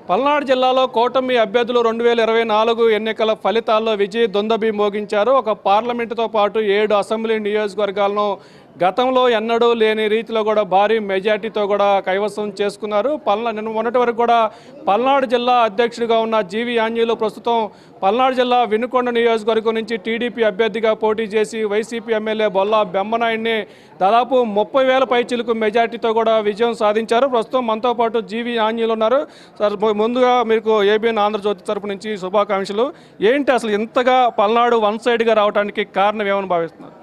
పల్నాడు జిల్లాలో కూటమి అభ్యర్థులు 2024 ఎన్నికల ఫలితాల్లో విజయ దుందుభి మోగించారు. ఒక పార్లమెంటుతో పాటు 7 అసెంబ్లీ నియోజకవర్గాలను గతంలో ఎన్నడూ లేని రీతిలో కూడా భారీ మెజార్టీతో కూడా కైవసం చేసుకున్నారు. మొన్నటి వరకు కూడా పల్నాడు జిల్లా అధ్యక్షుడిగా ఉన్న జీవి ఆంజనేయులు ప్రస్తుతం పల్నాడు జిల్లా వినుకొండ నియోజకవర్గం నుంచి టీడీపీ అభ్యర్థిగా పోటీ చేసి వైసీపీ ఎమ్మెల్యే బొల్లా బెమ్మనాయుడిని దాదాపు 30,000 పైచిలకు మెజార్టీతో కూడా విజయం సాధించారు. ప్రస్తుతం మనతో పాటు జీవి ఆంజనేయులు ఉన్నారు. సార్, ముందుగా మీకు ఏబిఎన్ ఆంధ్రజ్యోతి తరపు నుంచి శుభాకాంక్షలు. ఏంటి అసలు ఇంతగా పల్నాడు వన్ సైడ్గా రావడానికి కారణం ఏమని భావిస్తున్నారు?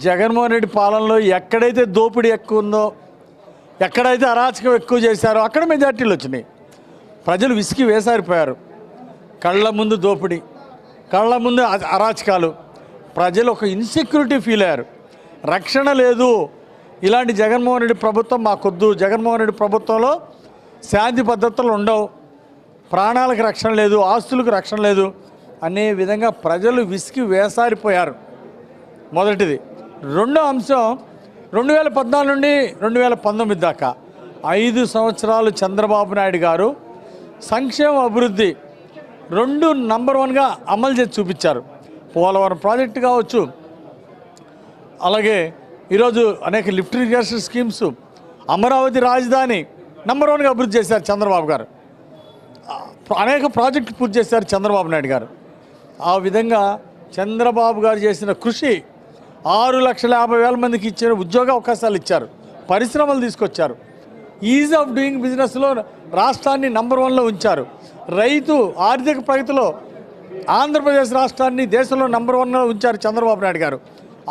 జగన్మోహన్ రెడ్డి పాలనలో ఎక్కడైతే దోపిడీ ఎక్కువ ఉందో, ఎక్కడైతే అరాచకం ఎక్కువ చేశారో అక్కడ మెజార్టీలు వచ్చినాయి. ప్రజలు విసిగి వేసారిపోయారు. కళ్ళ ముందు దోపిడీ, కళ్ళ ముందు అరాచకాలు, ప్రజలు ఒక ఇన్సెక్యూరిటీ ఫీల్ అయ్యారు. రక్షణ లేదు, ఇలాంటి జగన్మోహన్ రెడ్డి ప్రభుత్వం మాకొద్దు, జగన్మోహన్ రెడ్డి ప్రభుత్వంలో శాంతి భద్రతలు ఉండవు, ప్రాణాలకు రక్షణ లేదు, ఆస్తులకు రక్షణ లేదు అనే విధంగా ప్రజలు విసిగి వేసారిపోయారు. మొదటిది. రెండో అంశం, 2014 నుండి 2019 దాకా 5 సంవత్సరాలు చంద్రబాబు నాయుడు గారు సంక్షేమ అభివృద్ధి రెండు నంబర్ 1గా అమలు చేసి చూపించారు. పోలవరం ప్రాజెక్టు కావచ్చు, అలాగే ఈరోజు అనేక లిఫ్ట్ ఇరిగేషన్ స్కీమ్స్, అమరావతి రాజధాని నంబర్ 1గా అభివృద్ధి చేశారు చంద్రబాబు గారు. అనేక ప్రాజెక్టులు పూర్తి చేశారు చంద్రబాబు నాయుడు గారు. ఆ విధంగా చంద్రబాబు గారు చేసిన కృషి 6,50,000 మందికి ఇచ్చిన ఉద్యోగ అవకాశాలు ఇచ్చారు, పరిశ్రమలు తీసుకొచ్చారు, ఈజ్ ఆఫ్ డూయింగ్ బిజినెస్లో రాష్ట్రాన్ని నంబర్ 1లో ఉంచారు, రైతు ఆర్థిక ప్రగతిలో ఆంధ్రప్రదేశ్ రాష్ట్రాన్ని దేశంలో నంబర్ 1లో ఉంచారు చంద్రబాబు నాయుడు గారు.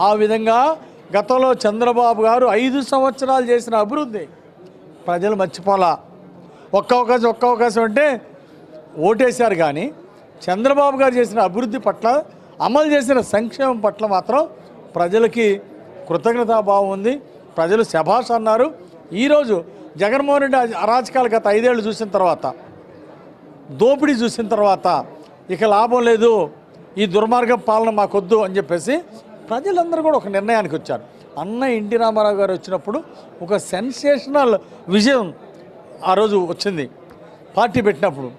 ఆ విధంగా గతంలో చంద్రబాబు గారు 5 సంవత్సరాలు చేసిన అభివృద్ధి ప్రజలు మర్చిపోలా. ఒక్క అవకాశం అంటే ఓటేశారు, కానీ చంద్రబాబు గారు చేసిన అభివృద్ధి పట్ల, అమలు చేసిన సంక్షేమం పట్ల మాత్రం ప్రజలకి కృతజ్ఞతాభావం ఉంది. ప్రజలు శభాష్ అన్నారు. ఈరోజు జగన్మోహన్ రెడ్డి అరాచకాలు గత 5 ఏళ్ళు చూసిన తర్వాత, దోపిడీ చూసిన తర్వాత ఇక లాభం లేదు, ఈ దుర్మార్గం పాలన మాకొద్దు అని చెప్పేసి ప్రజలందరూ కూడా ఒక నిర్ణయానికి వచ్చారు. అన్న ఎన్టీ రామారావు గారు వచ్చినప్పుడు ఒక సెన్సేషనల్ విజయం ఆ రోజు వచ్చింది పార్టీ పెట్టినప్పుడు.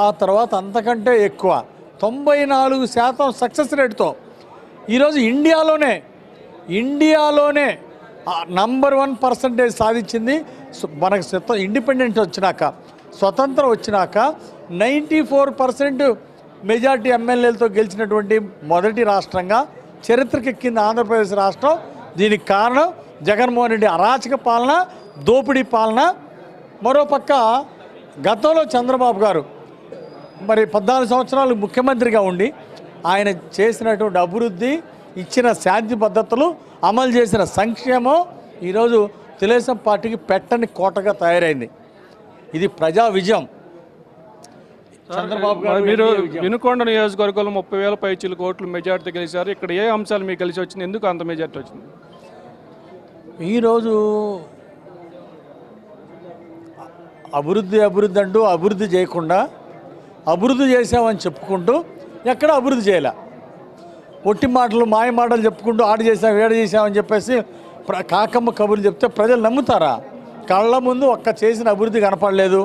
ఆ తర్వాత అంతకంటే ఎక్కువ 94% సక్సెస్ రేట్తో ఈరోజు ఇండియాలోనే నంబర్ 1% సాధించింది. మనకు ఇండిపెండెంట్ వచ్చినాక, స్వతంత్రం వచ్చినాక 94% మెజార్టీ ఎమ్మెల్యేలతో గెలిచినటువంటి మొదటి రాష్ట్రంగా చరిత్రకెక్కింది ఆంధ్రప్రదేశ్ రాష్ట్రం. దీనికి కారణం జగన్మోహన్ రెడ్డి అరాచక పాలన, దోపిడీ పాలన. మరోపక్క గతంలో చంద్రబాబు గారు మరి 14 సంవత్సరాలు ముఖ్యమంత్రిగా ఉండి ఆయన చేసినటువంటి అభివృద్ధి, ఇచ్చిన శాంతి భద్రతలు, అమలు చేసిన సంక్షేమం ఈరోజు తెలుగుదేశం పార్టీకి పెట్టని కోటగా తయారైంది. ఇది ప్రజా విజయం. చంద్రబాబు గారు మీరు వినుకొండ నియోజకవర్గంలో 30,000 పైచిలకు ఓట్లు మెజార్టీ గెలిచారు. ఇక్కడ ఏ అంశాలు మీకు కలిసి వచ్చింది? ఎందుకు అంత మెజార్టీ వచ్చింది? ఈరోజు అభివృద్ధి అంటూ అభివృద్ధి చేయకుండా, అభివృద్ధి చేసామని చెప్పుకుంటూ ఎక్కడ అభివృద్ధి చేయలే. ఒట్టి మాటలు, మాయ మాటలు చెప్పుకుంటూ ఆడ చేసాం, వేడ చేసామని చెప్పేసి కాకమ్మ కబుర్లు చెప్తే ప్రజలు నమ్ముతారా? కళ్ళ ముందు ఒక్క చేసిన అభివృద్ధి కనపడలేదు.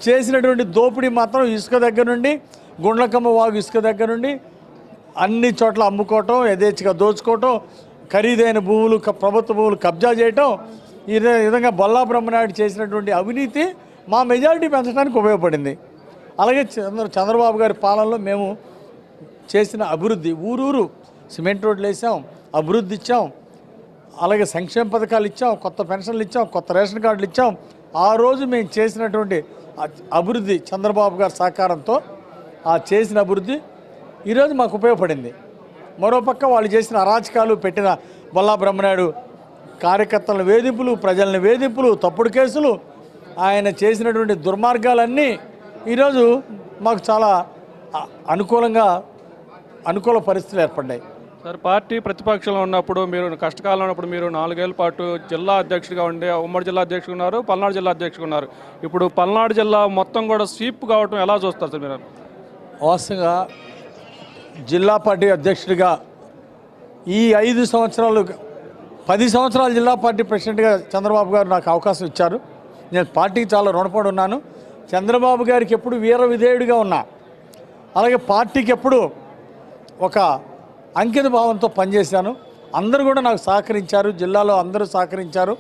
చేసినటువంటి దోపిడీ మాత్రం ఇసుక దగ్గర నుండి, గుండ్లకమ్మ వాగు ఇసుక దగ్గర నుండి అన్ని చోట్ల అమ్ముకోవటం, యథేచ్ఛగా దోచుకోవటం, ఖరీదైన భూములు, ప్రభుత్వ భూములు కబ్జా చేయటం, ఈ విధంగా బొల్లా బ్రహ్మనాయుడు చేసినటువంటి అవినీతి మా మెజారిటీ పెంచడానికి ఉపయోగపడింది. అలాగే చంద్రబాబు గారి పాలనలో మేము చేసిన అభివృద్ధి, ఊరూరు సిమెంట్ రోడ్లు వేసాం, అభివృద్ధి ఇచ్చాం, అలాగే సంక్షేమ పథకాలు ఇచ్చాం, కొత్త పెన్షన్లు ఇచ్చాం, కొత్త రేషన్ కార్డులు ఇచ్చాం. ఆ రోజు మేము చేసినటువంటి అభివృద్ధి చంద్రబాబు గారి సహకారంతో ఆ చేసిన అభివృద్ధి ఈరోజు మాకు ఉపయోగపడింది. మరోపక్క వాళ్ళు చేసిన అరాచకాలు, పెట్టిన బొల్లా బ్రహ్మనాయుడు కార్యకర్తల వేధింపులు, ప్రజలని వేధింపులు, తప్పుడు కేసులు, ఆయన చేసినటువంటి దుర్మార్గాలన్నీ ఈరోజు మాకు చాలా అనుకూల పరిస్థితులు ఏర్పడ్డాయి. సార్, పార్టీ ప్రతిపక్షంలో ఉన్నప్పుడు, మీరు కష్టకాలంలో ఉన్నప్పుడు మీరు 4 ఏళ్ల పాటు జిల్లా అధ్యక్షుడిగా ఉండి, ఉమ్మడి జిల్లా అధ్యక్షుడు ఉన్నారు, పల్నాడు జిల్లా అధ్యక్షుడు ఉన్నారు. ఇప్పుడు పల్నాడు జిల్లా మొత్తం కూడా స్వీప్ కావటం ఎలా చూస్తారు సార్ మీరు? వాస్తవంగా జిల్లా పార్టీ అధ్యక్షుడిగా ఈ 5 సంవత్సరాలు 10 సంవత్సరాలు జిల్లా పార్టీ ప్రెసిడెంట్గా చంద్రబాబు గారు నాకు అవకాశం ఇచ్చారు. నేను పార్టీకి చాలా రుణపడి ఉన్నాను. చంద్రబాబు గారికి ఎప్పుడు వీర విధేయుడిగా ఉన్నా, అలాగే పార్టీకి ఎప్పుడు ఒక అంకిత భావంతో పనిచేశాను. అందరూ కూడా నాకు సహకరించారు, జిల్లాలో అందరూ సహకరించారు.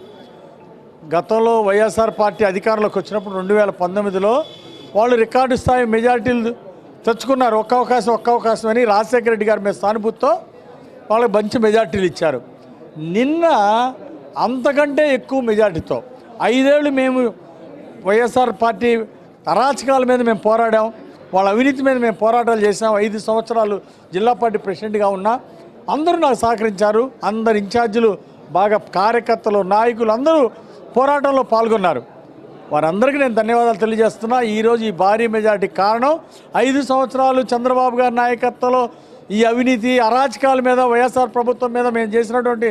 గతంలో వైఎస్ఆర్ పార్టీ అధికారంలోకి వచ్చినప్పుడు 2019లో వాళ్ళు రికార్డు స్థాయి మెజార్టీలు తెచ్చుకున్నారు. ఒక్క అవకాశం అని రాజశేఖర రెడ్డి గారి మీద సానుభూతితో వాళ్ళకి మంచి మెజార్టీలు ఇచ్చారు. నిన్న అంతకంటే ఎక్కువ మెజార్టీతో 5 ఏళ్ళు మేము వైఎస్ఆర్ పార్టీ అరాచకాల మీద మేము పోరాడాం, వాళ్ళ అవినీతి మీద మేము పోరాటాలు చేసాం. 5 సంవత్సరాలు జిల్లా పార్టీ ప్రెసిడెంట్గా ఉన్నా అందరూ నాకు సహకరించారు. అందరు ఇన్ఛార్జీలు బాగా కార్యకర్తలు నాయకులు అందరూ పోరాటంలో పాల్గొన్నారు. వారందరికీ నేను ధన్యవాదాలు తెలియజేస్తున్నా. ఈరోజు ఈ భారీ మెజార్టీ కారణం 5 సంవత్సరాలు చంద్రబాబు గారి నాయకత్వంలో ఈ అవినీతి అరాచకాల మీద వైఎస్ఆర్ ప్రభుత్వం మీద మేము చేసినటువంటి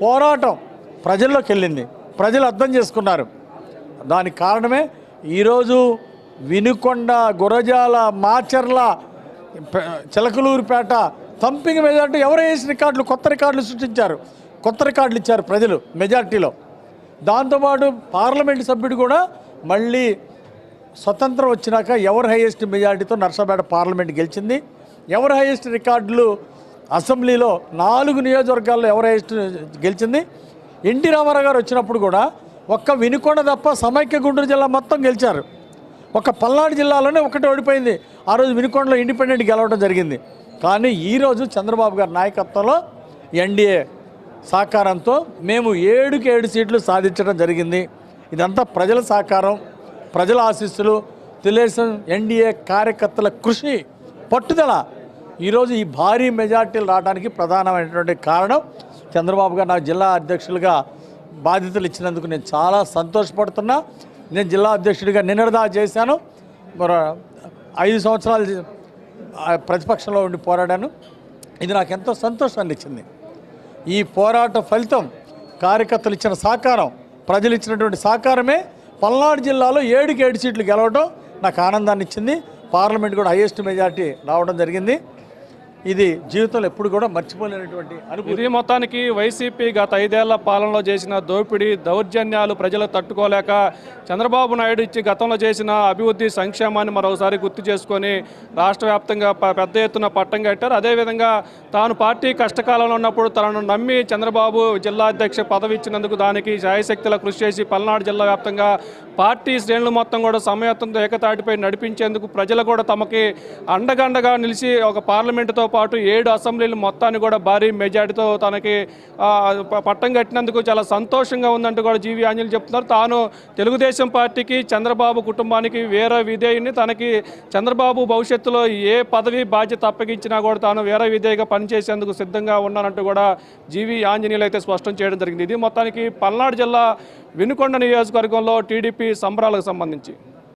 పోరాటం ప్రజల్లోకి వెళ్ళింది, ప్రజలు అర్థం చేసుకున్నారు. దానికి కారణమే ఈరోజు వినుకొండ, గురజాల, మాచర్ల, చిలకలూరుపేట థంపింగ్ మెజార్టీ ఎవరు వేసిన రికార్డులు, కొత్త రికార్డులు సృష్టించారు, కొత్త రికార్డులు ఇచ్చారు ప్రజలు మెజార్టీలో. దాంతోపాటు పార్లమెంటు సభ్యుడు కూడా మళ్ళీ స్వతంత్రం వచ్చినాక ఎవరు హైయెస్ట్ మెజార్టీతో నర్సాపేట పార్లమెంట్ గెలిచింది, ఎవరు హైయెస్ట్ రికార్డులు అసెంబ్లీలో 4 నియోజకవర్గాల్లో ఎవరు హైయెస్ట్ గెలిచింది. ఎన్టీ రామారావు గారు వచ్చినప్పుడు కూడా ఒక్క వినుకొండ తప్ప సమైక్య గుంటూరు జిల్లా మొత్తం గెలిచారు. ఒక పల్నాడు జిల్లాలోనే ఒకటి ఓడిపోయింది. ఆ రోజు వినుకొండలో ఇండిపెండెంట్ గెలవడం జరిగింది. కానీ ఈరోజు చంద్రబాబు గారి నాయకత్వంలో ఎన్డీఏ సహకారంతో మేము 7కి 7 సీట్లు సాధించడం జరిగింది. ఇదంతా ప్రజల సహకారం, ప్రజల ఆశీస్సులు, తెలుగుదేశం ఎన్డీఏ కార్యకర్తల కృషి, పట్టుదల. ఈరోజు ఈ భారీ మెజార్టీలు రావడానికి ప్రధానమైనటువంటి కారణం చంద్రబాబు గారు నాకు జిల్లా అధ్యక్షులుగా బాధ్యతలు ఇచ్చినందుకు నేను చాలా సంతోషపడుతున్నా. నేను జిల్లా అధ్యక్షుడిగా నిన్నటిదా చేశాను. మరి 5 సంవత్సరాలు ప్రతిపక్షంలో ఉండి పోరాడాను. ఇది నాకు ఎంతో సంతోషాన్ని ఇచ్చింది. ఈ పోరాట ఫలితం కార్యకర్తలు ఇచ్చిన సహకారం, ప్రజలు ఇచ్చినటువంటి సహకారమే పల్నాడు జిల్లాలో 7కి 7 సీట్లు గెలవడం నాకు ఆనందాన్ని ఇచ్చింది. పార్లమెంట్ కూడా హైయెస్ట్ మెజార్టీ రావడం జరిగింది. ఇది జీవితంలో ఎప్పుడు కూడా మర్చిపోలేనటువంటి అనుభూతి. ఇది మొత్తానికి వైసీపీ గత 5 ఏళ్ల పాలనలో చేసిన దోపిడీ దౌర్జన్యాలు ప్రజలు తట్టుకోలేక చంద్రబాబు నాయుడు ఇచ్చి గతంలో చేసిన అభివృద్ధి సంక్షేమాన్ని మరోసారి గుర్తు చేసుకొని రాష్ట్ర వ్యాప్తంగా పెద్ద ఎత్తున పట్టం కట్టారు. అదేవిధంగా తాను పార్టీ కష్టకాలంలో ఉన్నప్పుడు తనను నమ్మి చంద్రబాబు జిల్లా అధ్యక్ష పదవి ఇచ్చినందుకు దానికి శాయశక్తుల కృషి చేసి పల్నాడు జిల్లా వ్యాప్తంగా పార్టీ శ్రేణులు మొత్తం కూడా సమయత్వంతో ఏకతాటిపై నడిపించేందుకు ప్రజలు కూడా తమకి అండగండగా నిలిచి ఒక పార్లమెంటుతో పాటు 7 అసెంబ్లీలు మొత్తాన్ని కూడా భారీ మెజార్టీతో తనకి పట్టం కట్టినందుకు చాలా సంతోషంగా ఉందంటూ కూడా జీవీ ఆంజనేయులు చెప్తున్నారు. తాను తెలుగుదేశం పార్టీకి, చంద్రబాబు కుటుంబానికి వేరే విధేయుని, తనకి చంద్రబాబు భవిష్యత్తులో ఏ పదవి బాధ్యత అప్పగించినా కూడా తాను వేరే విధేయగా పనిచేసేందుకు సిద్ధంగా ఉన్నానంటూ కూడా జీవీ ఆంజనేయులు అయితే స్పష్టం చేయడం జరిగింది. ఇది మొత్తానికి పల్నాడు జిల్లా వినుకొండ నియోజకవర్గంలో టీడీపీ సంబరాలకు సంబంధించి.